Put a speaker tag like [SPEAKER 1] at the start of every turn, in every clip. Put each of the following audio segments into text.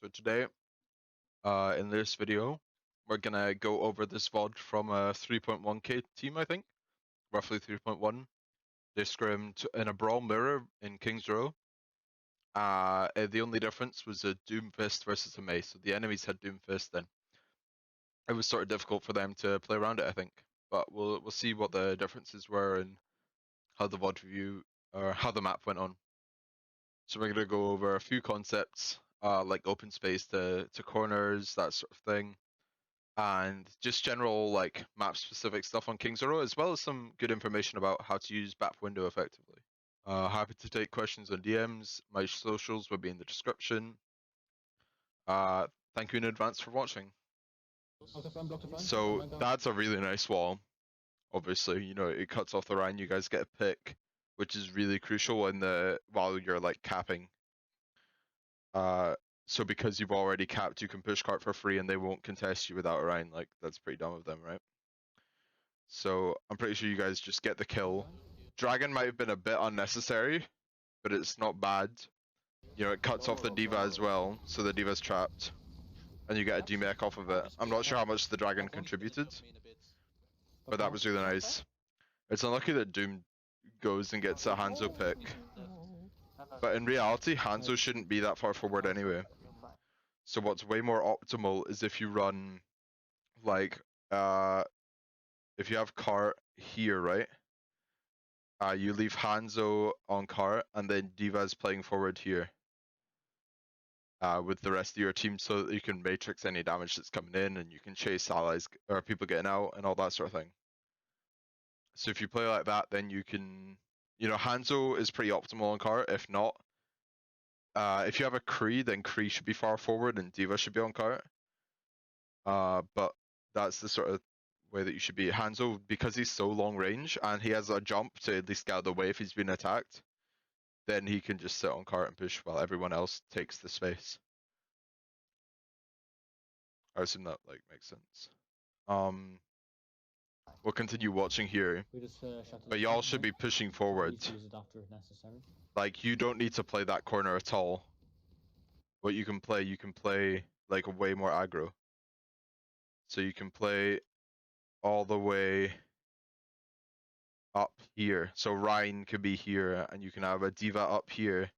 [SPEAKER 1] So today, in this video, we're gonna go over this VOD from a 3.1k team, I think, roughly 3.1. They scrimmed in a brawl mirror in King's Row. The only difference was a Doomfist versus a Mace. So the enemies had Doomfist, then it was sort of difficult for them to play around it, I think. But we'll see what the differences were and how the VOD review or how the map went on. So we're gonna go over a few concepts, like open space to corners, that sort of thing, and just general like map specific stuff on King's Row, as well as some good information about how to use Bap Window effectively. Happy to take questions on DMs. My socials will be in the description. Thank you in advance for watching. So that's a really nice wall. Obviously, you know, it cuts off the Rhine. You guys get a pick, which is really crucial in the while you're like capping. So because you've already capped, you can push cart for free, and they won't contest you without a Rhine. Like that's pretty dumb of them, right? So I'm pretty sure you guys just get the kill. Dragon might have been a bit unnecessary, but it's not bad. You know, it cuts off the D.Va as well, so the D.Va's trapped, and you get a D-Mech off of it. I'm not sure how much the Dragon contributed, but that was really nice. It's unlucky that Doom goes and gets a Hanzo pick, but in reality, Hanzo shouldn't be that far forward anyway. So what's way more optimal is if you run, like, if you have cart here, right? You leave Hanzo on cart, and then D.Va's playing forward here. With the rest of your team, so that you can matrix any damage that's coming in, and you can chase allies or people getting out, and all that sort of thing. So if you play like that, then you can, you know, Hanzo is pretty optimal on cart. If not, if you have a Kree, then Kree should be far forward, and D.Va should be on cart. But that's the sort of way that you should be. Hanzo, because he's so long range and he has a jump to at least get out of the way if he's been attacked, then he can just sit on cart and push while everyone else takes the space. I assume that like makes sense. We'll continue watching here, but y'all should be pushing forward. Like you don't need to play that corner at all. What you can play like way more aggro. So you can play all the way up here. So Ryan could be here, and you can have a D.Va up here.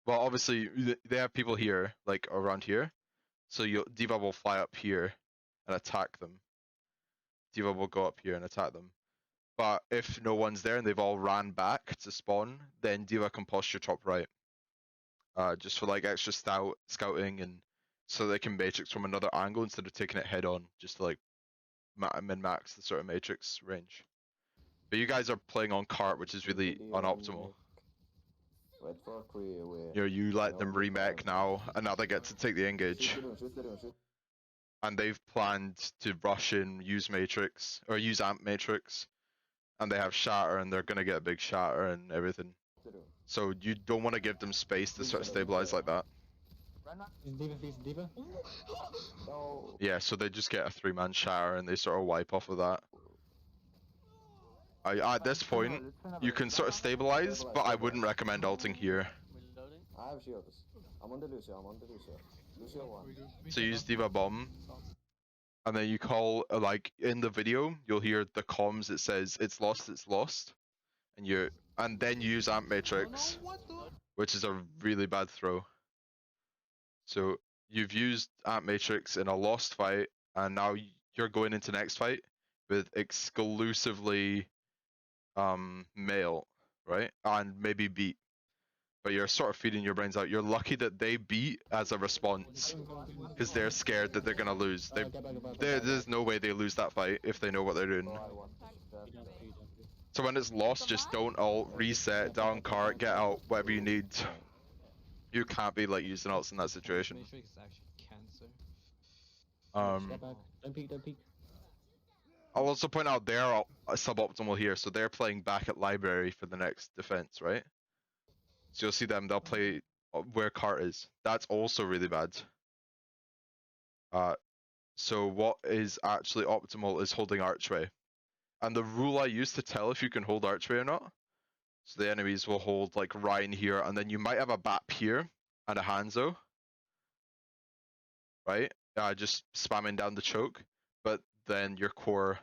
[SPEAKER 1] Well, obviously they have people here, like around here. So D.Va will fly up here and attack them. D.Va will go up here and attack them. But if no one's there and they've all ran back to spawn, then D.Va can posture top right. Just for like extra scouting, and so they can matrix from another angle instead of taking it head on, just to like min-max the sort of matrix range. But you guys are playing on cart, which is really unoptimal. You know, you let them remake now, and now they get to take the engage. And they've planned to rush in, use matrix, or use amp matrix, and they have shatter, and they're gonna get a big shatter and everything. So you don't want to give them space to sort of stabilize like that. Yeah, so they just get a 3-man shatter and they sort of wipe off of that. At this point, you can sort of stabilize, but I wouldn't recommend ulting here. So you use D.Va bomb, and then you call, like in the video, you'll hear the comms. It says it's lost, and then you use amp matrix, which is a really bad throw. So you've used amp matrix in a lost fight, and now you're going into next fight with exclusively male, right? And maybe beat. But you're sort of feeding your brains out. You're lucky that they beat as a response, because they're scared that they're gonna lose. There's no way they lose that fight if they know what they're doing. So when it's lost, just don't ult, reset, down cart, get out, whatever you need. You can't be like using ults in that situation.
[SPEAKER 2] Don't peek.
[SPEAKER 1] I'll also point out they're suboptimal here, so they're playing back at library for the next defense, right? So you'll see them, they'll play where cart is. That's also really bad. So what is actually optimal is holding archway. And the rule I use to tell if you can hold archway or not, so the enemies will hold like Ryan here, and then you might have a Bap here and a Hanzo. right? Just spamming down the choke, but then your core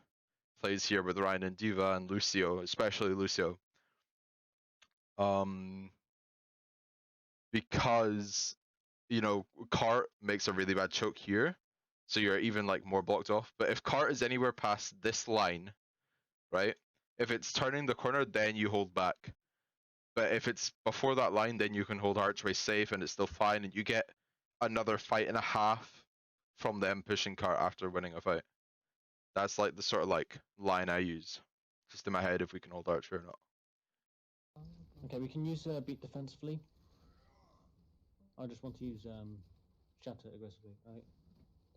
[SPEAKER 1] plays here with Ryan and Diva and Lucio, especially Lucio. Because Cart makes a really bad choke here, so you're even like more blocked off. But if Cart is anywhere past this line, right? If it's turning the corner, then you hold back. But if it's before that line, then you can hold Archway safe and it's still fine, and you get another fight and a half from them pushing Cart after winning a fight. That's like the sort of like line I use, just in my head, if we can hold Archer or not.
[SPEAKER 2] Okay, we can use beat defensively. I just want to use shatter aggressively, right?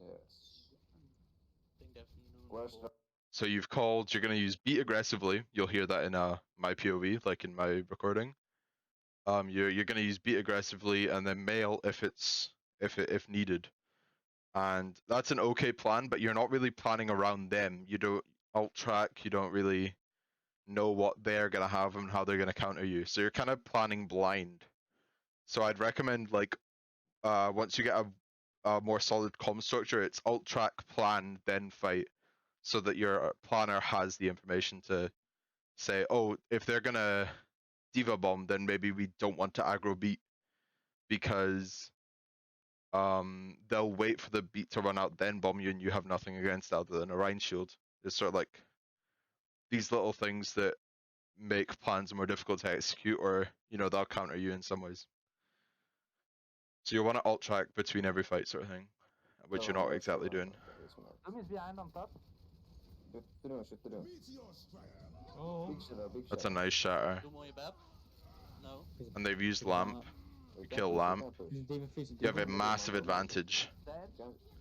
[SPEAKER 3] Yes.
[SPEAKER 1] So you've called, you're going to use beat aggressively. You'll hear that in my POV, like in my recording. You're going to use beat aggressively and then mail if needed. And that's an okay plan, but you're not really planning around them. You don't alt track, you don't really know what they're going to have and how they're going to counter you. So you're kind of planning blind. So I'd recommend like once you get a more solid comm structure, it's alt track, plan, then fight, so that your planner has the information to say, oh, if they're gonna diva bomb, then maybe we don't want to aggro beat because they'll wait for the beat to run out, then bomb you, and you have nothing against it other than a Rhine shield. It's sort of like these little things that make plans more difficult to execute, or they'll counter you in some ways. So you want to alt track between every fight, sort of thing, which you're not exactly doing.
[SPEAKER 4] Doom is behind on top.
[SPEAKER 3] Shoot to do.
[SPEAKER 4] Oh.
[SPEAKER 3] Big shadow, big
[SPEAKER 1] That's a
[SPEAKER 3] shadow.
[SPEAKER 1] nice shatter.
[SPEAKER 5] Doom on your back? No.
[SPEAKER 1] And they've used lamp. You kill lamp. You have a massive advantage.
[SPEAKER 4] Dead.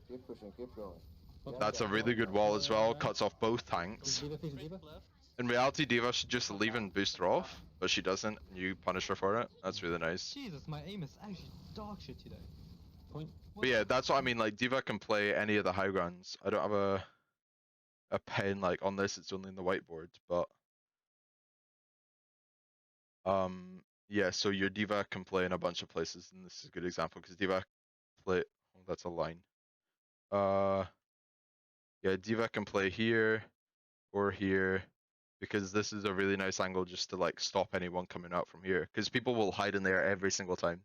[SPEAKER 3] Keep pushing, keep going.
[SPEAKER 1] That's a really good wall as well. Cuts off both tanks.
[SPEAKER 2] Diva, face
[SPEAKER 5] Break
[SPEAKER 2] Diva.
[SPEAKER 5] left.
[SPEAKER 1] In reality, Diva should just leave and boost her off, but she doesn't, and you punish her for it. That's really nice.
[SPEAKER 6] Jesus, my aim is actually dog shit today.
[SPEAKER 2] Point.
[SPEAKER 1] But yeah, that's what I mean. Like Diva can play any of the high grounds. I don't have a pen like on this. It's only in the whiteboard, but yeah. So your Diva can play in a bunch of places, and this is a good example because Diva play. Oh, that's a line. Yeah, Diva can play here or here because this is a really nice angle just to like stop anyone coming out from here because people will hide in there every single time.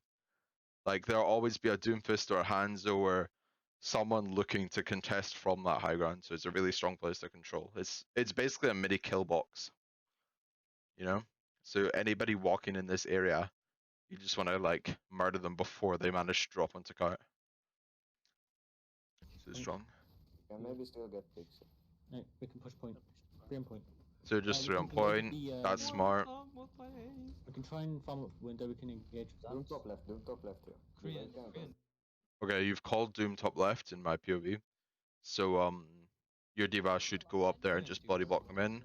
[SPEAKER 1] Like there'll always be a Doomfist or a Hanzo or someone looking to contest from that high ground, so it's a really strong place to control. It's basically a mini kill box, So anybody walking in this area, you just want to like murder them before they manage to drop onto cart. So it's strong.
[SPEAKER 3] Can maybe still get pixel.
[SPEAKER 2] Right, we can push point. 3 on point.
[SPEAKER 1] So just
[SPEAKER 2] we
[SPEAKER 1] 3 on
[SPEAKER 2] can play
[SPEAKER 1] point.
[SPEAKER 2] the,
[SPEAKER 1] That's smart.
[SPEAKER 2] We can try and farm up window. We can engage with
[SPEAKER 3] Doom
[SPEAKER 2] that.
[SPEAKER 3] top left here.
[SPEAKER 6] Korean.
[SPEAKER 1] Okay, you've called Doom top left in my POV. So your Diva should go up there and just body block them in.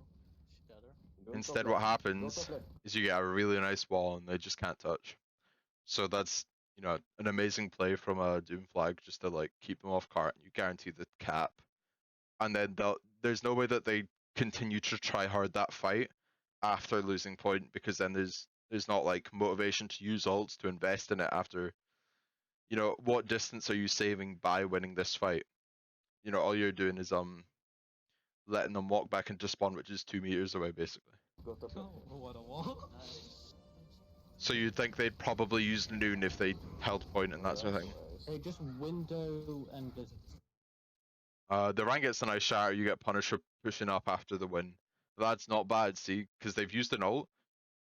[SPEAKER 5] Scatter.
[SPEAKER 1] Instead, what happens is you get a really nice wall and they just can't touch. So that's an amazing play from a Doom flag just to like keep them off cart. You guarantee the cap, and then there's no way that they continue to try hard that fight after losing point because then there's not like motivation to use ults to invest in it after. What distance are you saving by winning this fight? All you're doing is letting them walk back into spawn, which is 2 meters away basically.
[SPEAKER 3] Go top left.
[SPEAKER 6] Oh, what a wall.
[SPEAKER 5] Nice.
[SPEAKER 1] So you'd think they'd probably use Noon if they held point and that sort of thing.
[SPEAKER 2] Hey, just window and blizzard.
[SPEAKER 1] The rank gets a nice shatter, you get punished for pushing up after the win. That's not bad, see, because they've used an ult,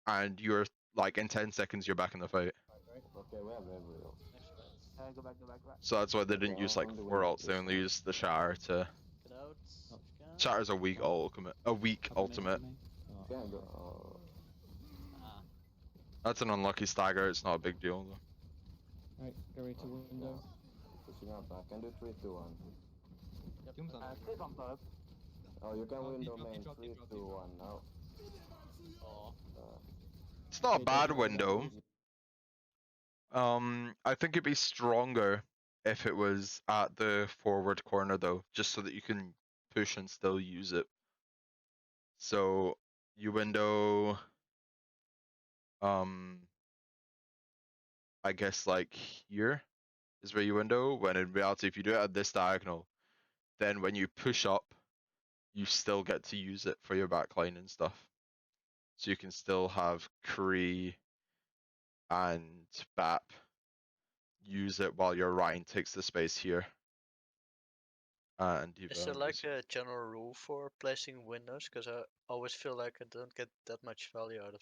[SPEAKER 1] and you're like in 10 seconds you're back in the fight.
[SPEAKER 3] Okay, we have every ult.
[SPEAKER 4] Go back.
[SPEAKER 1] So that's why they didn't use like 4 ults, they only used the shatter to.
[SPEAKER 5] Get out.
[SPEAKER 1] Shatter's a weak ultimate. Ultimate.
[SPEAKER 3] Can go.
[SPEAKER 5] Ah.
[SPEAKER 1] That's an unlucky stagger, it's not a big deal though.
[SPEAKER 2] Right, go right to window.
[SPEAKER 3] Pushing up. I can do 3, 2, 1.
[SPEAKER 6] Doom's on.
[SPEAKER 4] Sit on top.
[SPEAKER 3] Oh, you can
[SPEAKER 6] Drop,
[SPEAKER 3] window
[SPEAKER 6] drop,
[SPEAKER 3] main.
[SPEAKER 6] drop,
[SPEAKER 3] 3,
[SPEAKER 6] drop,
[SPEAKER 3] 2,
[SPEAKER 6] drop.
[SPEAKER 3] 1 now.
[SPEAKER 5] Oh.
[SPEAKER 1] It's not a
[SPEAKER 2] Okay,
[SPEAKER 1] bad
[SPEAKER 2] don't-
[SPEAKER 1] window. I think it'd be stronger if it was at the forward corner though, just so that you can push and still use it. So you window, I guess like here. is where you window, when in reality, if you do it at this diagonal, then when you push up, you still get to use it for your backline and stuff. So you can still have Kree and Bap use it while your Ryan takes the space here. And
[SPEAKER 5] Is there like a general rule for placing windows? Because I always feel like I don't get that much value out of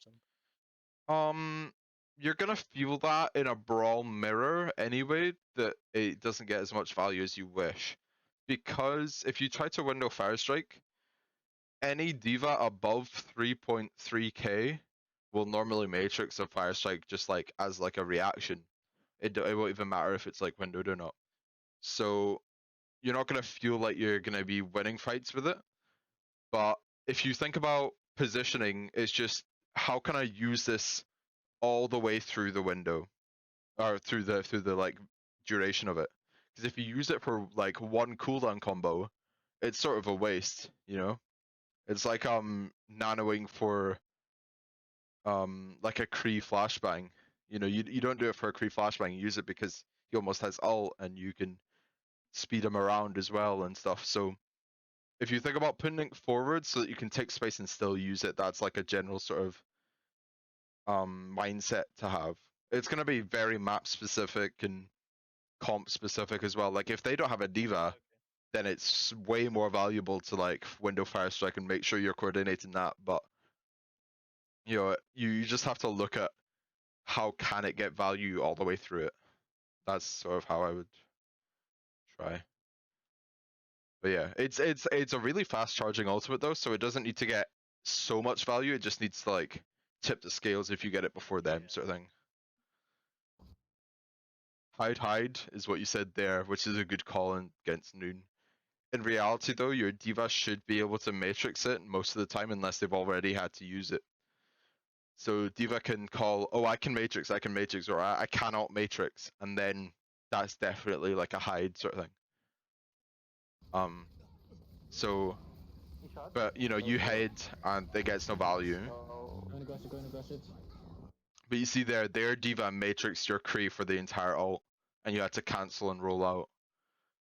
[SPEAKER 5] them.
[SPEAKER 1] You're gonna feel that in a brawl mirror anyway, that it doesn't get as much value as you wish. Because if you try to window Firestrike, any diva above 3.3k will normally matrix a Firestrike just like as like a reaction. It won't even matter if it's like windowed or not. So you're not gonna feel like you're gonna be winning fights with it. But if you think about positioning, it's just how can I use this all the way through the window, or through the like duration of it? Because if you use it for like one cooldown combo, it's sort of a waste, you know. It's like nanoing for like a Kree flashbang. You know, you don't do it for a Kree flashbang. You use it because he almost has ult and you can speed him around as well and stuff. So if you think about putting it forward so that you can take space and still use it, that's like a general sort of mindset to have. It's gonna be very map specific and comp specific as well. Like if they don't have a diva, then it's way more valuable to like window Firestrike and make sure you're coordinating that. But you know, you just have to look at how can it get value all the way through it. That's sort of how I would try. But yeah, it's a really fast charging ultimate though, so it doesn't need to get so much value. It just needs to like tip the scales if you get it before them, sort of thing. Hide is what you said there, which is a good call against Noon. In reality though, your diva should be able to matrix it most of the time unless they've already had to use it. So diva can call, oh, I can matrix, or I cannot matrix, and then that's definitely like a hide sort of thing. So,
[SPEAKER 4] He shot.
[SPEAKER 1] but you know, you hide and it gets no value.
[SPEAKER 2] Going aggressive, going aggressive.
[SPEAKER 1] But you see there, their diva matrixed your Kree for the entire ult, and you had to cancel and roll out.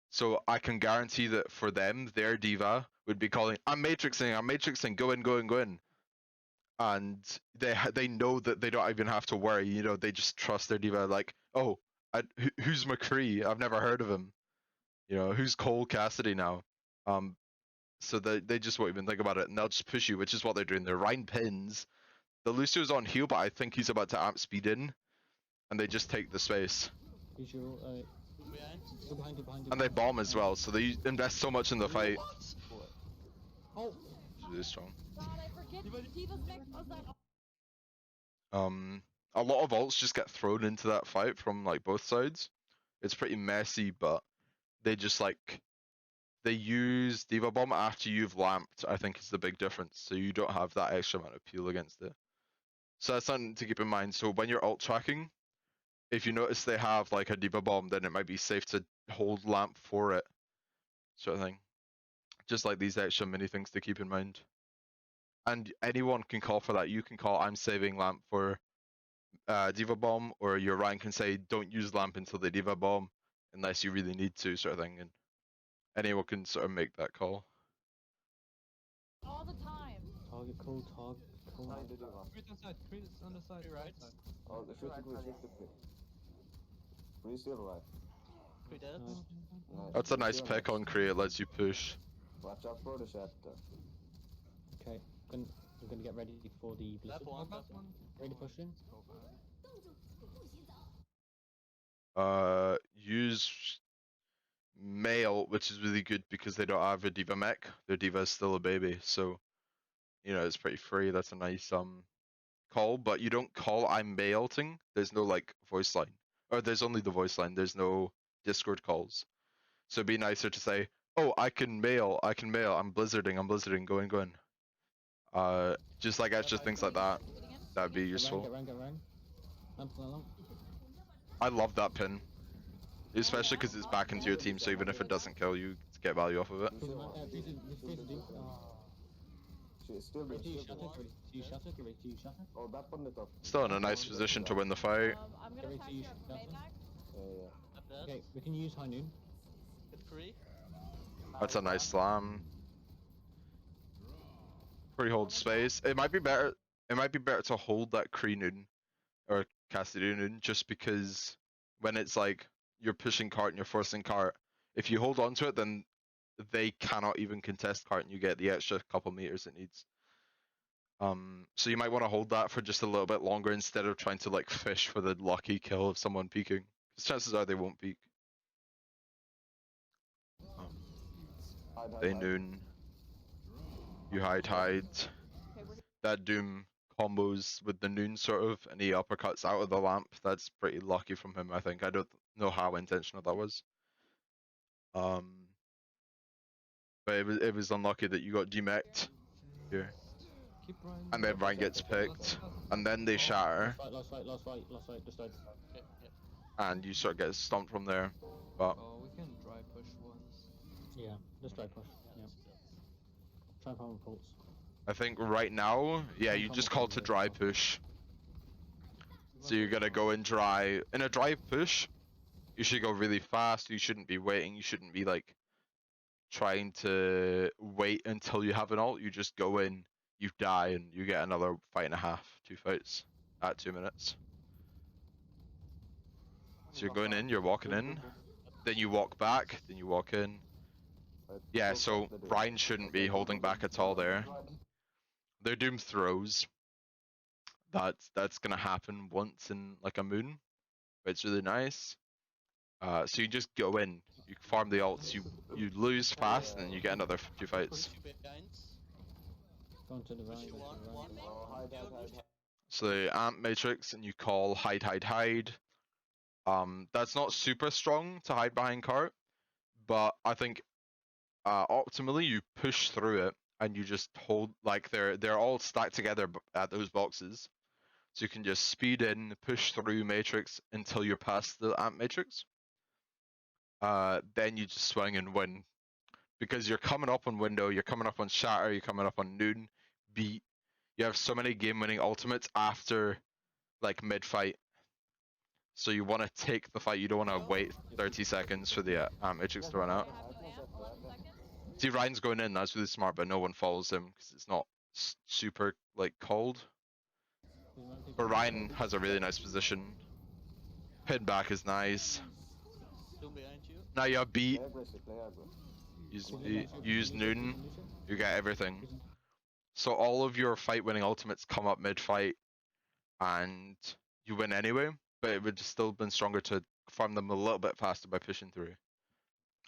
[SPEAKER 1] So I can guarantee that for them, their diva would be calling, I'm matrixing, go in. And they know that they don't even have to worry, you know, they just trust their diva, like, oh, who's McCree? I've never heard of him. You know, who's Cole Cassidy now? So they just won't even think about it, and they'll just push you, which is what they're doing. They're Rhine pins. The Lucio's on heal, but I think he's about to amp speed in, and they just take the space.
[SPEAKER 2] Visual, go behind you.
[SPEAKER 1] And they bomb as well, so they invest so much in the fight.
[SPEAKER 6] What? Oh.
[SPEAKER 1] It's really strong.
[SPEAKER 7] God, I forget Diva's mech was that.
[SPEAKER 1] A lot of ults just get thrown into that fight from like both sides. It's pretty messy, but they just like they use Diva Bomb after you've lamped, I think is the big difference. So you don't have that extra amount of peel against it. So that's something to keep in mind. So when you're ult tracking, if you notice they have like a Diva Bomb, then it might be safe to hold lamp for it. Sort of thing. Just like these extra mini things to keep in mind. And anyone can call for that. You can call, I'm saving lamp for Diva Bomb, or your Ryan can say, don't use lamp until the Diva Bomb, unless you really need to, sort of thing. And anyone can sort of make that call.
[SPEAKER 7] All the time.
[SPEAKER 2] Target cool, target cool.
[SPEAKER 3] Behind the diva.
[SPEAKER 6] Creed on side, Creed is on the side.
[SPEAKER 5] Right.
[SPEAKER 6] Side.
[SPEAKER 3] Oh, the shoot Free still right.
[SPEAKER 5] Pretty dead.
[SPEAKER 2] Nice.
[SPEAKER 3] Nice.
[SPEAKER 1] That's a nice pick on Kree, it lets you push.
[SPEAKER 3] Watch out for the shatter.
[SPEAKER 2] Okay, I'm gonna get ready for the
[SPEAKER 5] Lap
[SPEAKER 2] blizzard.
[SPEAKER 5] one.
[SPEAKER 6] Last one.
[SPEAKER 2] Ready to push in?
[SPEAKER 1] Use male, which is really good because they don't have a diva mech. Their diva is still a baby, so you know it's pretty free. That's a nice call, but you don't call I'm mailting. There's no like voice line, or there's only the voice line. There's no Discord calls. So it'd be nicer to say, oh, I can mail. I'm blizzarding, go in. Just like extra things like that. That'd be useful.
[SPEAKER 2] Get around. Lamp along.
[SPEAKER 3] Oh,
[SPEAKER 1] I love that pin. Especially because it's back into your team, so even if it doesn't kill you, get value off of it.
[SPEAKER 3] She's still there.
[SPEAKER 2] Ready to use shatter? Ready to use shatter?
[SPEAKER 3] Oh, that on the top.
[SPEAKER 1] Still in a nice position to win the fight.
[SPEAKER 7] I'm
[SPEAKER 2] Get
[SPEAKER 7] gonna
[SPEAKER 2] ready
[SPEAKER 7] try
[SPEAKER 2] to use
[SPEAKER 7] to
[SPEAKER 2] shatter.
[SPEAKER 7] main back.
[SPEAKER 3] Yeah.
[SPEAKER 4] Dead.
[SPEAKER 2] Okay, we can use high noon.
[SPEAKER 4] Hit 3.
[SPEAKER 1] That's a nice slam. Pretty hold space. It might be better. It might be better to hold that Kree noon or Cassidy noon just because when it's like you're pushing cart and you're forcing cart, if you hold on to it, then they cannot even contest cart and you get the extra couple meters it needs. So you might want to hold that for just a little bit longer instead of trying to like fish for the lucky kill of someone peeking. Because chances are they won't peek. They noon. You high tide. That Doom combos with the noon sort of, and he uppercuts out of the lamp. That's pretty lucky from him, I think. I don't know how intentional that was. But it was unlucky that you got demeched here. And then Ryan gets picked, and then they shatter,
[SPEAKER 2] Last fight, just died.
[SPEAKER 4] Okay, yeah.
[SPEAKER 1] and you sort of get stomped from there. But
[SPEAKER 6] Oh, we can dry push once.
[SPEAKER 2] Yeah, just try push. Yeah. Try and farm pulse.
[SPEAKER 1] I think right now, yeah, you just call to dry push. So you're gonna go in dry. In a dry push, you should go really fast. You shouldn't be waiting. You shouldn't be like trying to wait until you have an ult. You just go in, you die, and you get another fight and a half, 2 fights at 2 minutes. So you're going in, you're walking in, then you walk back, then you walk in. Yeah, so Ryan shouldn't be holding back at all there. Their Doom throws. That's gonna happen once in like a moon. But it's really nice. So you just go in, you farm the ults, you lose fast, and then you get another 2 fights.
[SPEAKER 4] Push you behind.
[SPEAKER 2] Go into the
[SPEAKER 4] Push
[SPEAKER 2] right.
[SPEAKER 4] you one.
[SPEAKER 1] So the amp matrix, and you call hide, hide, hide. That's not super strong to hide behind cart, but I think optimally you push through it and you just hold like they're all stacked together at those boxes, so you can just speed in, push through matrix until you're past the amp matrix. Then you just swing and win because you're coming up on window, you're coming up on shatter, you're coming up on noon, beat. You have so many game-winning ultimates after like mid-fight. So you want to take the fight. You don't want to wait 30 seconds for the matrix to run out.
[SPEAKER 7] I have no amp. 1 second.
[SPEAKER 1] See, Ryan's going in. That's really smart, but no one follows him because it's not super like cold. But Ryan has a really nice position. Pin back is nice.
[SPEAKER 4] Doom behind you.
[SPEAKER 1] Now you have beat.
[SPEAKER 3] Play aggressive, play aggressive.
[SPEAKER 1] Use noon. You get everything. So all of your fight-winning ultimates come up mid-fight, and you win anyway. But it would still been stronger to farm them a little bit faster by pushing through.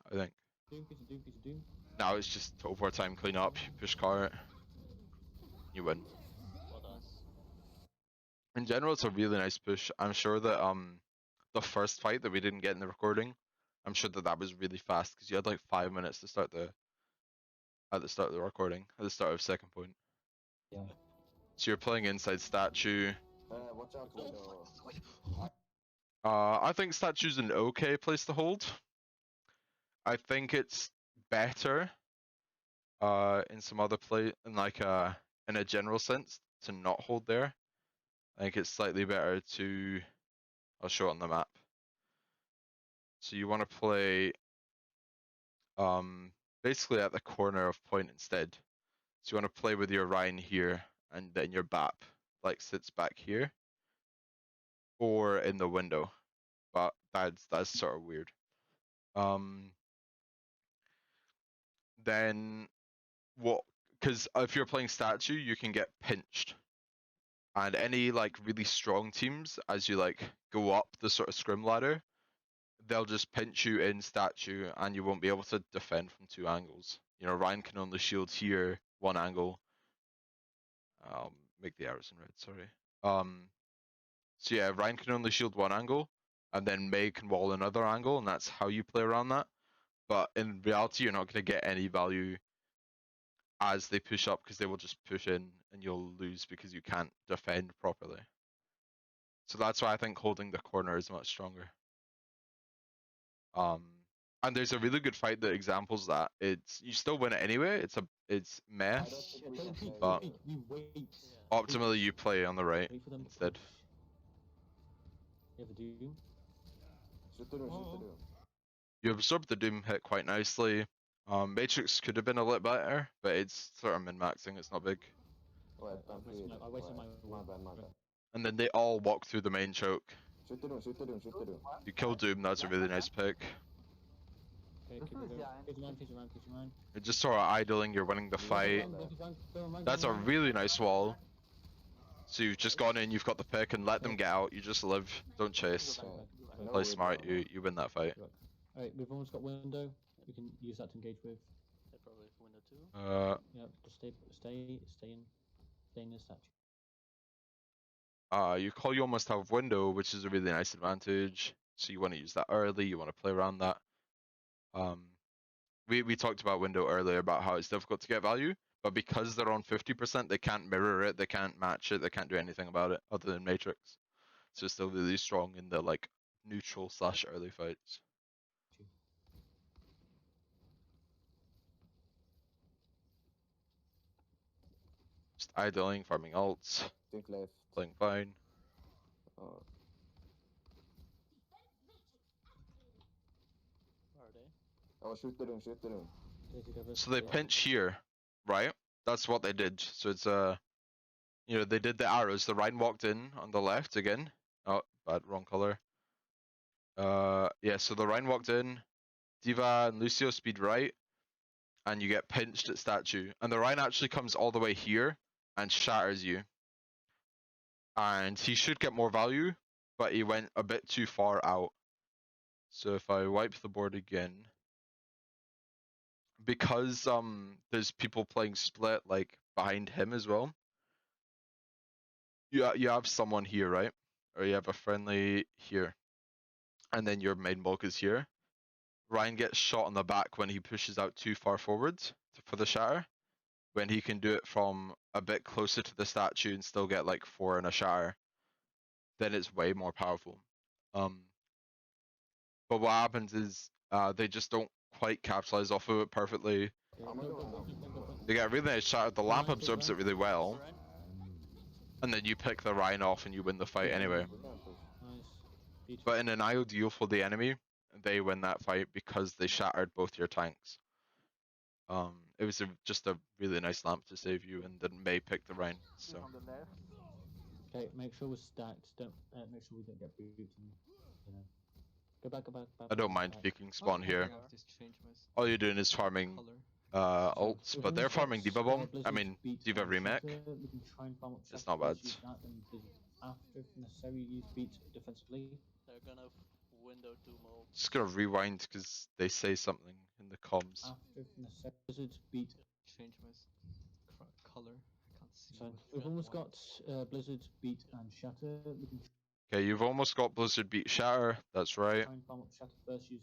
[SPEAKER 1] I think.
[SPEAKER 2] Doom.
[SPEAKER 1] Now it's just overtime cleanup. You push cart, you win.
[SPEAKER 4] Well done.
[SPEAKER 1] In general, it's a really nice push. I'm sure that the first fight that we didn't get in the recording, I'm sure that was really fast because you had like 5 minutes to start at the start of the recording, at the start of second point.
[SPEAKER 2] Yeah.
[SPEAKER 1] So you're playing inside statue.
[SPEAKER 3] Watch out window.
[SPEAKER 1] I think statue's an okay place to hold. I think it's better in some other play in a general sense to not hold there. I think it's slightly better to I'll show it on the map. So you want to play basically at the corner of point instead. So you want to play with your Ryan here and then your BAP like sits back here or in the window. But that's sort of weird. Then what? Because if you're playing statue, you can get pinched, and any like really strong teams, as you like go up the sort of scrim ladder, they'll just pinch you in statue, and you won't be able to defend from 2 angles. You know, Ryan can only shield here 1 angle. Make the arrows in red. Sorry. So yeah, Ryan can only shield 1 angle, and then May can wall another angle, and that's how you play around that. But in reality, you're not going to get any value as they push up because they will just push in and you'll lose because you can't defend properly. So that's why I think holding the corner is much stronger. And there's a really good fight that examples that. It's you still win it anyway. It's meh, but optimally you play on the right instead.
[SPEAKER 2] You have a Doom.
[SPEAKER 1] You absorb the Doom hit quite nicely. Matrix could have been a little better, but it's sort of min-maxing, it's not big.
[SPEAKER 3] Ouais,
[SPEAKER 2] I wasted my
[SPEAKER 3] my bad.
[SPEAKER 1] And then they all walk through the main choke.
[SPEAKER 3] Shoot the Doom.
[SPEAKER 1] You kill Doom, that's a really nice pick.
[SPEAKER 2] Okay, keep it going. Face around.
[SPEAKER 1] You're just sort of idling, you're winning the fight. That's a really nice wall. So you've just gone in, you've got the pick, and let them get out. You just live, don't chase. Play smart, you win that fight.
[SPEAKER 2] Alright, we've almost got window. We can use that to engage with.
[SPEAKER 4] They probably have window 2.
[SPEAKER 2] Yeah, just stay in the statue.
[SPEAKER 1] You call you almost have window, which is a really nice advantage. So you want to use that early, you want to play around that. We talked about window earlier about how it's difficult to get value, but because they're on 50%, they can't mirror it, they can't match it, they can't do anything about it other than Matrix. So it's still really strong in the like neutral / early fights. Just idling, farming ults,
[SPEAKER 3] Think left.
[SPEAKER 1] playing fine.
[SPEAKER 4] Where are they?
[SPEAKER 3] Oh, shoot the Doom.
[SPEAKER 1] So they pinch here, right? That's what they did. So it's you know, they did the arrows. The Rhine walked in on the left again. Oh, bad, wrong color. Yeah, so the Rhine walked in, Diva and Lucio speed right, and you get pinched at statue. And the Rhine actually comes all the way here and shatters you. And he should get more value, but he went a bit too far out. So if I wipe the board again, because there's people playing split like behind him as well. You have someone here, right? Or you have a friendly here, and then your main bulk is here. Ryan gets shot on the back when he pushes out too far forward for the shatter, when he can do it from a bit closer to the statue and still get like 4 in a shatter. Then it's way more powerful. But what happens is they just don't quite capitalize off of it perfectly. They get a really nice shatter. The lamp absorbs it really well, and then you pick the Rhine off and you win the fight anyway.
[SPEAKER 2] Nice.
[SPEAKER 1] But in an ideal for the enemy, they win that fight because they shattered both your tanks. It was just a really nice lamp to save you, and then May picked the Rhine. So.
[SPEAKER 2] Okay, make sure we're stacked. Don't make sure we don't get booted. And, you know, go back.
[SPEAKER 1] I don't mind peeking spawn here. All you're doing is farming ults, but they're farming Diva Bomb. I mean Diva Remake. It's not bad.
[SPEAKER 2] After necessary, use beat defensively.
[SPEAKER 4] They're gonna window 2 mold.
[SPEAKER 1] Just gonna rewind because they say something in the comms.
[SPEAKER 2] After necessary, blizzards beat.
[SPEAKER 6] Change my color. I can't see.
[SPEAKER 2] So we've almost got blizzards beat and shatter. We can
[SPEAKER 1] Okay, you've almost got Blizzard beat Shatter. That's right.
[SPEAKER 2] try and farm up shatter first. Use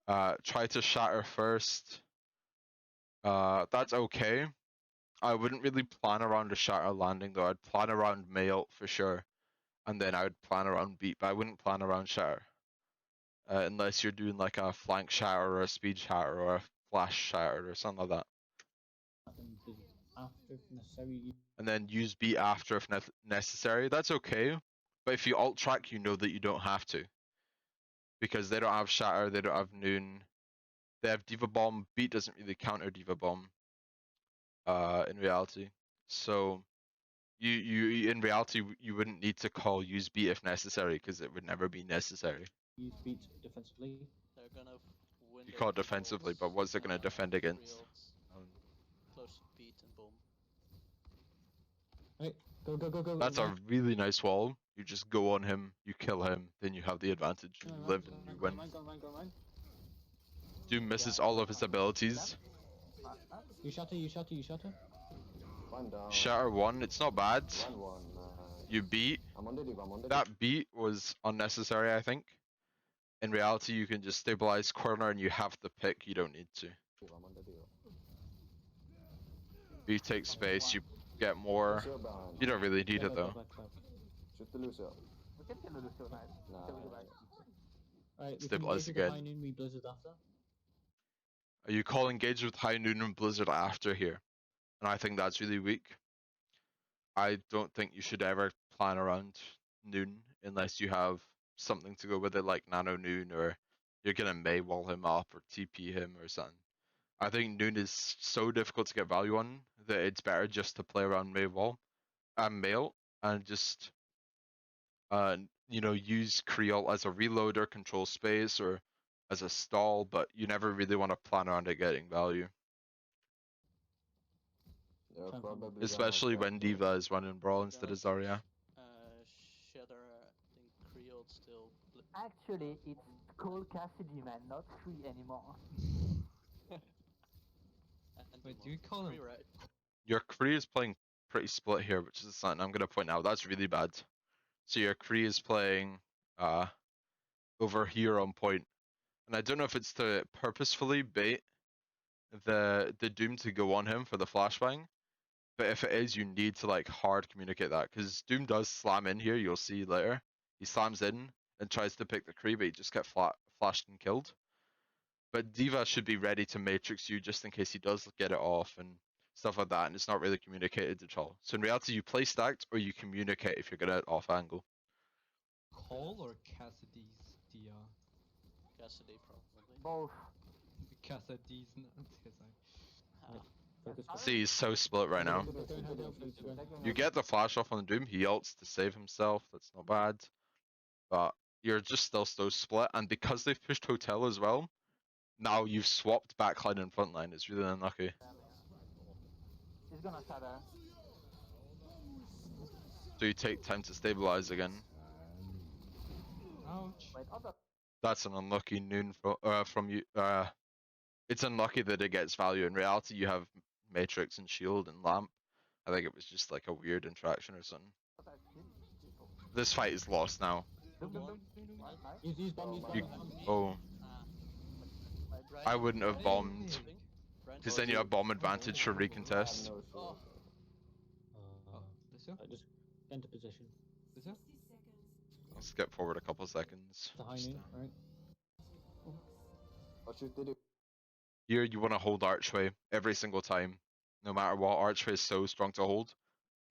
[SPEAKER 2] that.
[SPEAKER 1] Try to Shatter first. That's okay. I wouldn't really plan around a Shatter landing though. I'd plan around May ult for sure, and then I would plan around beat, but I wouldn't plan around Shatter. Unless you're doing like a flank Shatter or a speed Shatter or a flash Shatter or something like that.
[SPEAKER 2] After necessary,
[SPEAKER 1] And then use beat after if necessary. That's okay. But if you alt track, you know that you don't have to. Because they don't have Shatter, they don't have Noon. They have Diva Bomb. Beat doesn't really counter Diva Bomb. In reality. So you in reality you wouldn't need to call use beat if necessary, because it would never be necessary.
[SPEAKER 2] use beat defensively.
[SPEAKER 4] They're gonna window
[SPEAKER 1] You call it
[SPEAKER 4] 2
[SPEAKER 1] defensively,
[SPEAKER 4] molds,
[SPEAKER 1] but what's it gonna defend
[SPEAKER 4] 3
[SPEAKER 1] against?
[SPEAKER 4] ults, close beat and bomb.
[SPEAKER 2] Right, go.
[SPEAKER 1] That's a really nice wall. You just go on him, you kill him, then you have the advantage. You live and you win.
[SPEAKER 2] Go.
[SPEAKER 1] Doom misses all of his abilities.
[SPEAKER 2] You shatter.
[SPEAKER 3] One down.
[SPEAKER 1] Shatter 1, it's not bad.
[SPEAKER 3] One.
[SPEAKER 1] You beat.
[SPEAKER 3] I'm on the Diva.
[SPEAKER 1] That beat was unnecessary, I think. In reality, you can just stabilize corner and you have the pick, you don't need to.
[SPEAKER 3] I'm on the Diva.
[SPEAKER 1] You take space, you get more.
[SPEAKER 3] Lucio behind.
[SPEAKER 1] You don't really need it though.
[SPEAKER 3] Shoot the Lucio.
[SPEAKER 2] Alright,
[SPEAKER 1] Stabilize again.
[SPEAKER 2] We blizzard after.
[SPEAKER 1] Are you calling engage with High Noon and Blizzard after here? And I think that's really weak. I don't think you should ever plan around Noon unless you have something to go with it, like Nano Noon, or you're gonna May wall him up or TP him or something. I think Noon is so difficult to get value on that it's better just to play around May wall and Mail and just use Creole as a reloader, control space, or as a stall, but you never really want to plan around it getting value.
[SPEAKER 3] They're probably gonna
[SPEAKER 1] Especially when
[SPEAKER 3] attack
[SPEAKER 1] Diva is running Brawl instead of Zarya.
[SPEAKER 4] Shatter, I think Creole still.
[SPEAKER 8] Actually, it's called Cassidy, man, not free anymore.
[SPEAKER 6] Wait, do you call him?
[SPEAKER 4] Right?
[SPEAKER 1] Your Kree is playing pretty split here, which is something I'm gonna point out. That's really bad. So your Kree is playing over here on point. And I don't know if it's to purposefully bait the Doom to go on him for the flashbang. But if it is, you need to like hard communicate that, because Doom does slam in here. You'll see later. He slams in and tries to pick the Kree, but he just get flashed and killed. But Diva should be ready to Matrix you just in case he does get it off and stuff like that, and it's not really communicated at all. So in reality, you play stacked or you communicate if you're gonna off angle.
[SPEAKER 6] Cole or Cassidy's DR?
[SPEAKER 4] Cassidy probably.
[SPEAKER 8] Both.
[SPEAKER 6] Cassidy's not.
[SPEAKER 1] See, he's so split right now. You get the flash off on Doom, he ults to save himself, that's not bad. But you're just still so split, and because they've pushed Hotel as well, now you've swapped backline and frontline. It's really unlucky.
[SPEAKER 8] He's gonna shatter.
[SPEAKER 1] So you take time to stabilize again.
[SPEAKER 6] Ouch.
[SPEAKER 8] Wait, other.
[SPEAKER 1] That's an unlucky Noon from you. It's unlucky that it gets value. In reality, you have Matrix and Shield and Lamp. I think it was just like a weird interaction or something. This fight is lost now. I wouldn't have bombed, because then you have bomb advantage for recontest.
[SPEAKER 2] Just get into position.
[SPEAKER 1] I'll skip forward a couple seconds.
[SPEAKER 2] The high noon, right?
[SPEAKER 3] I'll shoot the dude.
[SPEAKER 1] Here you want to hold Archway every single time, no matter what. Archway is so strong to hold.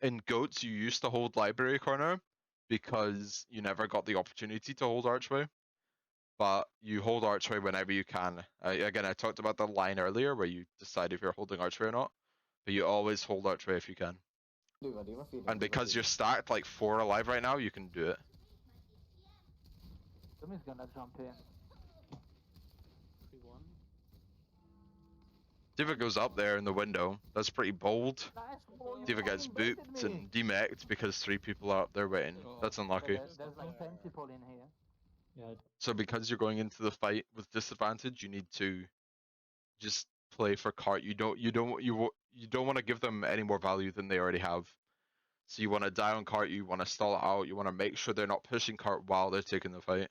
[SPEAKER 1] In Goats, you used to hold Library Corner because you never got the opportunity to hold Archway, but you hold Archway whenever you can. Again, I talked about the line earlier where you decide if you're holding Archway or not, but you always hold Archway if you can. And because you're stacked like 4 alive right now, you can do it.
[SPEAKER 8] Somebody's gonna jump in.
[SPEAKER 4] 3-1.
[SPEAKER 1] Diva goes up there in the window. That's pretty bold.
[SPEAKER 8] Nice ball, you
[SPEAKER 1] Diva gets
[SPEAKER 8] fucking
[SPEAKER 1] booped
[SPEAKER 8] baited me.
[SPEAKER 1] and demeched because 3 people are up there waiting. That's unlucky.
[SPEAKER 8] There's like 10 people in here.
[SPEAKER 2] Yeah.
[SPEAKER 1] So because you're going into the fight with disadvantage, you need to just play for cart. You don't want to give them any more value than they already have. So you want to die on cart. You want to stall it out. You want to make sure they're not pushing cart while they're taking the fight.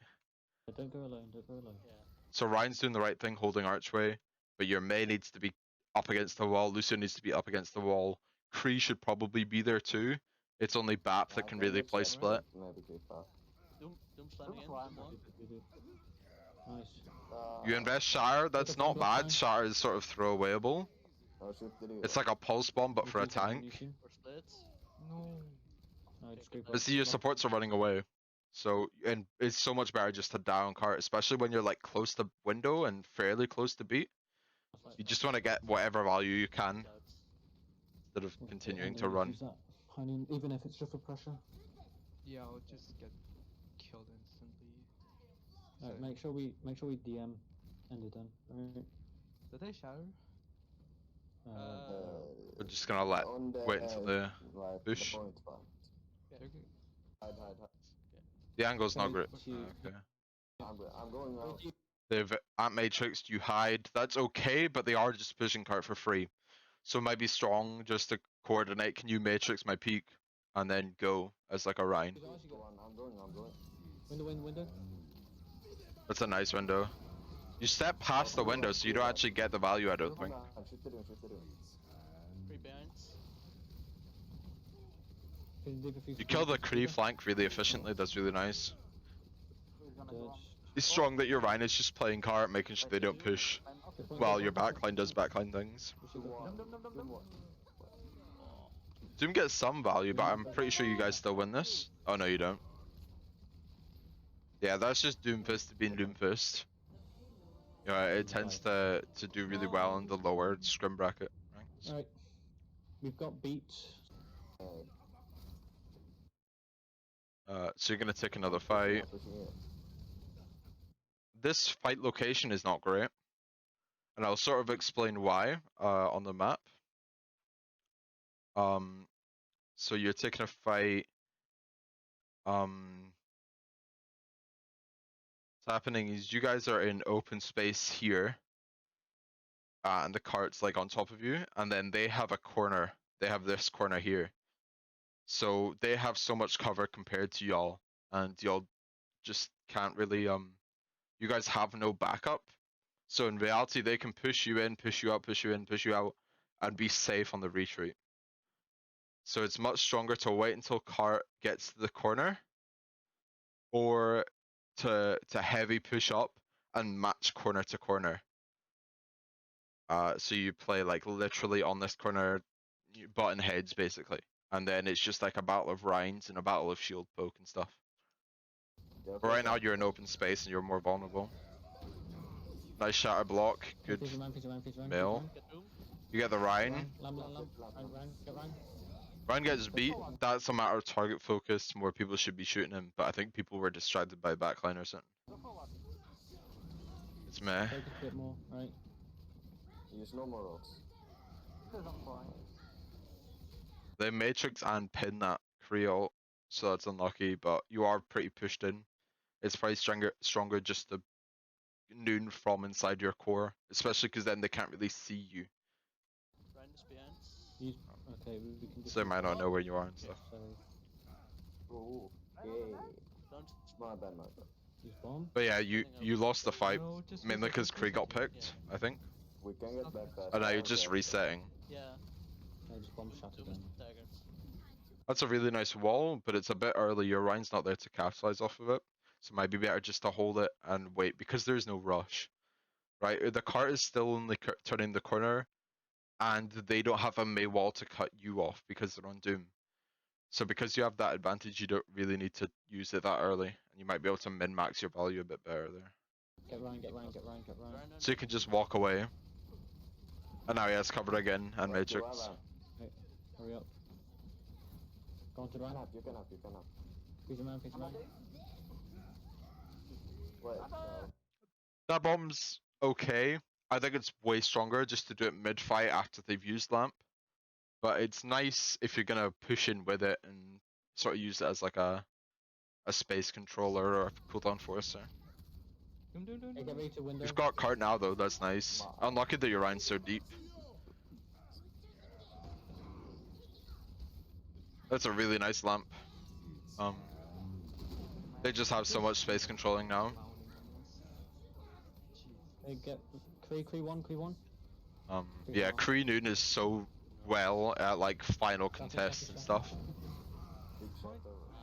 [SPEAKER 2] Don't go alone. Don't go alone.
[SPEAKER 4] Yeah.
[SPEAKER 1] So Ryan's doing the right thing, holding Archway, but your May needs to be up against the wall. Lucio needs to be up against the wall. Kree should probably be there too. It's only Bap that can really play split.
[SPEAKER 4] Doom slamming in. Doom one.
[SPEAKER 2] Nice.
[SPEAKER 1] You invest Shatter, that's not bad. Shatter is sort of throwawayable.
[SPEAKER 3] I'll shoot the dude.
[SPEAKER 1] It's like a pulse bomb, but for a tank.
[SPEAKER 4] Or splits.
[SPEAKER 6] No.
[SPEAKER 2] No, just group
[SPEAKER 1] But
[SPEAKER 2] up.
[SPEAKER 1] see, your supports are running away. So, and it's so much better just to die on cart, especially when you're like close to window and fairly close to beat. You just want to get whatever value you can instead of continuing to run.
[SPEAKER 2] Use that high noon, even if it's just for pressure.
[SPEAKER 6] Yeah, I'll just get killed instantly.
[SPEAKER 2] Alright, make sure we DM ended then. Alright.
[SPEAKER 6] Did they shatter?
[SPEAKER 1] We're just gonna let wait until the
[SPEAKER 3] like,
[SPEAKER 1] bush.
[SPEAKER 3] The point spot.
[SPEAKER 6] They're good.
[SPEAKER 3] Hide.
[SPEAKER 1] The angle's not great. Okay.
[SPEAKER 3] I'm going out.
[SPEAKER 1] They've at Matrix, you hide. That's okay, but they are just pushing cart for free. So it might be strong just to coordinate. Can you Matrix my peak and then go as like a Rhine?
[SPEAKER 3] I'm going.
[SPEAKER 2] Window.
[SPEAKER 1] That's a nice window. You step past the window, so you don't actually get the value. I don't think.
[SPEAKER 3] Shoot the dude.
[SPEAKER 4] 3 behinds.
[SPEAKER 1] You kill the Kree flank really efficiently. That's really nice.
[SPEAKER 8] Who's gonna go on?
[SPEAKER 1] It's strong that your Rhine is just playing cart, making sure they don't push while your backline does backline things. Doom gets some value, but I'm pretty sure you guys still win this. Oh no, you don't. Yeah, that's just Doomfist being Doomfist. Yeah, it tends to do really well in the lower scrim bracket ranks.
[SPEAKER 2] Alright. We've got beat.
[SPEAKER 1] So you're gonna take another fight. This fight location is not great, and I'll sort of explain why on the map. So you're taking a fight. What's happening is you guys are in open space here, and the cart's like on top of you, and then they have a corner. They have this corner here, so they have so much cover compared to y'all, and y'all just can't really You guys have no backup. So in reality, they can push you in, push you up, push you in, push you out, and be safe on the retreat. So it's much stronger to wait until cart gets to the corner, or to heavy push up and match corner to corner. So you play like literally on this corner, button heads basically, and then it's just like a battle of Rhines and a battle of shield poke and stuff. But right now you're in open space and you're more vulnerable. Nice shatter block, good mill. You get the Rhine. Rhine gets beat. That's a matter of target focus. More people should be shooting him, but I think people were distracted by backline or something. It's meh.
[SPEAKER 2] Focus a bit more, right?
[SPEAKER 3] Use no more rocks.
[SPEAKER 1] They matrix and pin that Creole, so that's unlucky, but you are pretty pushed in. It's probably stronger just to noon from inside your core, especially because then they can't really see you.
[SPEAKER 2] Okay, we can just
[SPEAKER 1] So they might not know where you are and stuff.
[SPEAKER 3] Oh, yeah. My bad.
[SPEAKER 2] Use bomb.
[SPEAKER 1] But yeah, you lost the fight, mainly because Krieg got picked, I think.
[SPEAKER 3] We can get back fast.
[SPEAKER 1] And now you're just resetting.
[SPEAKER 4] Yeah.
[SPEAKER 2] I just bomb shot again.
[SPEAKER 1] That's a really nice wall, but it's a bit early. Your Rhine's not there to capitalize off of it. So it might be better just to hold it and wait, because there's no rush. Right? The cart is still only turning the corner, and they don't have a May wall to cut you off because they're on Doom. So because you have that advantage, you don't really need to use it that early, and you might be able to min-max your value a bit better there.
[SPEAKER 2] Get Ryan.
[SPEAKER 1] So you can just walk away. And now he has covered again, and Matrix.
[SPEAKER 2] Right, hurry up. Go on to Ryan.
[SPEAKER 3] You can up.
[SPEAKER 2] Piece of man.
[SPEAKER 3] Wait.
[SPEAKER 1] That bomb's okay. I think it's way stronger just to do it mid-fight after they've used Lamp. But it's nice if you're gonna push in with it and sort of use it as like a space controller or a cooldown forcer.
[SPEAKER 2] Hey, get ready to window.
[SPEAKER 1] You've got cart now though, that's nice. Unlucky that your Rhine's so deep. That's a really nice lamp. They just have so much space controlling now.
[SPEAKER 2] Hey, get Cree 1.
[SPEAKER 1] Yeah, Kree Noon is so well at like final contests and stuff.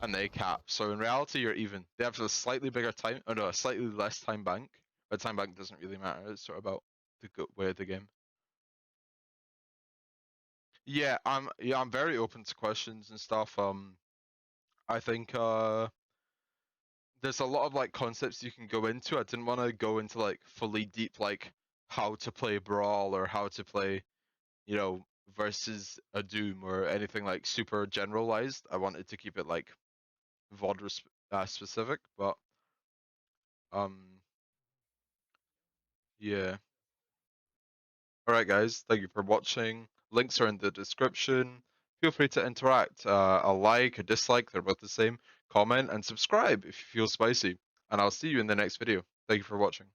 [SPEAKER 1] And they cap, so in reality you're even. They have a slightly bigger time, or no, a slightly less time bank, but time bank doesn't really matter, it's sort of about the way of the game. Yeah, I'm very open to questions and stuff. I think there's a lot of like concepts you can go into. I didn't want to go into like fully deep like how to play Brawl or how to play, you know, versus a Doom or anything like super generalized. I wanted to keep it like VOD specific, but yeah. Alright guys, thank you for watching. Links are in the description. Feel free to interact. A like, a dislike, they're both the same. Comment and subscribe if you feel spicy. And I'll see you in the next video. Thank you for watching.